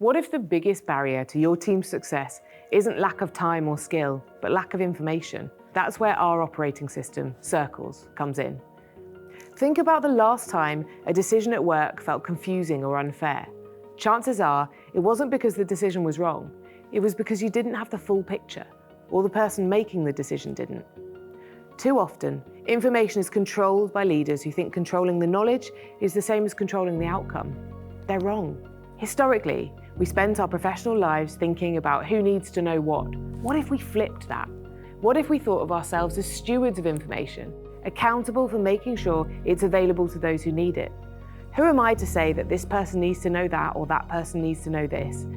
What if the biggest barrier to your team's success isn't lack of time or skill, but lack of information? That's where our operating system, Circles, comes in. Think about the last time a decision at work felt confusing or unfair. Chances are it wasn't because the decision was wrong, it was because you didn't have the full picture, or the person making the decision didn't. Too often, information is controlled by leaders who think controlling the knowledge is the same as controlling the outcome. They're wrong. Historically, we spent our professional lives thinking about who needs to know what. What if we flipped that? What if we thought of ourselves as stewards of information, accountable for making sure it's available to those who need it? Who am I to say that this person needs to know that or that person needs to know this?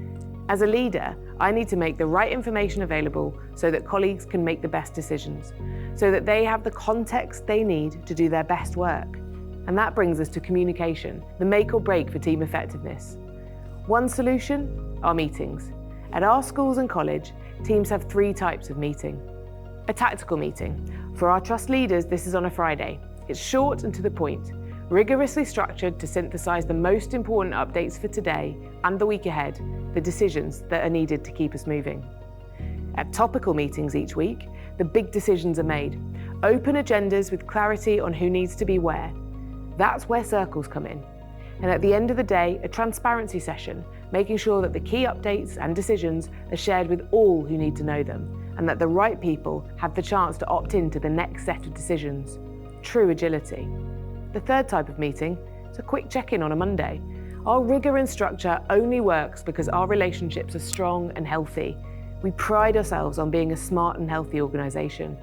As a leader, I need to make the right information available so that colleagues can make the best decisions, so that they have the context they need to do their best work. And that brings us to communication, the make or break for team effectiveness. One solution, our meetings. At our schools and college, teams have 3 types of meeting. A tactical meeting. For our trust leaders, this is on a Friday. It's short and to the point, rigorously structured to synthesize the most important updates for today and the week ahead, the decisions that are needed to keep us moving. At topical meetings each week, the big decisions are made. Open agendas with clarity on who needs to be where. That's where Circles come in. And at the end of the day, a transparency session, making sure that the key updates and decisions are shared with all who need to know them, and that the right people have the chance to opt into the next set of decisions. True agility. The third type of meeting is a quick check-in on a Monday. Our rigor and structure only works because our relationships are strong and healthy. We pride ourselves on being a smart and healthy organisation.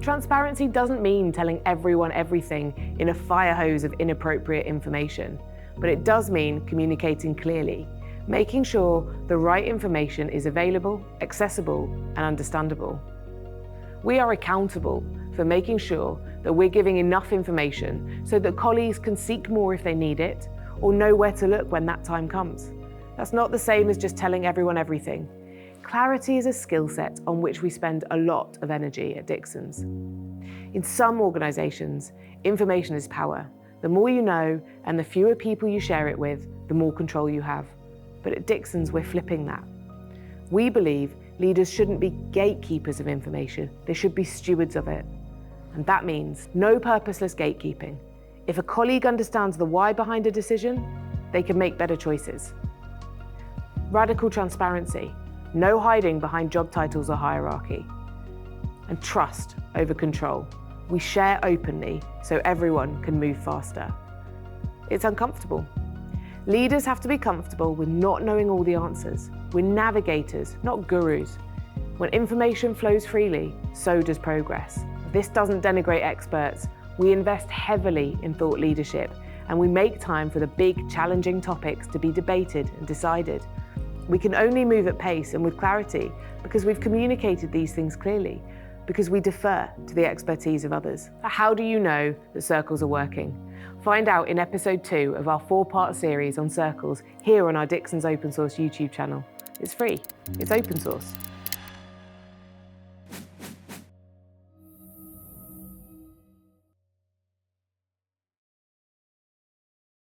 Transparency doesn't mean telling everyone everything in a fire hose of inappropriate information, but it does mean communicating clearly, making sure the right information is available, accessible, and understandable. We are accountable for making sure that we're giving enough information so that colleagues can seek more if they need it, or know where to look when that time comes. That's not the same as just telling everyone everything. Clarity is a skill set on which we spend a lot of energy at Dixons. In some organisations, information is power. The more you know and the fewer people you share it with, the more control you have. But at Dixons, we're flipping that. We believe leaders shouldn't be gatekeepers of information, they should be stewards of it. And that means no purposeless gatekeeping. If a colleague understands the why behind a decision, they can make better choices. Radical transparency. No hiding behind job titles or hierarchy. And trust over control. We share openly so everyone can move faster. It's uncomfortable. Leaders have to be comfortable with not knowing all the answers. We're navigators, not gurus. When information flows freely, so does progress. This doesn't denigrate experts. We invest heavily in thought leadership, and we make time for the big, challenging topics to be debated and decided. We can only move at pace and with clarity because we've communicated these things clearly, because we defer to the expertise of others. How do you know that Circles are working? Find out in episode 2 of our 4-part series on Circles here on our Dixons Open Source YouTube channel. It's free, it's open source.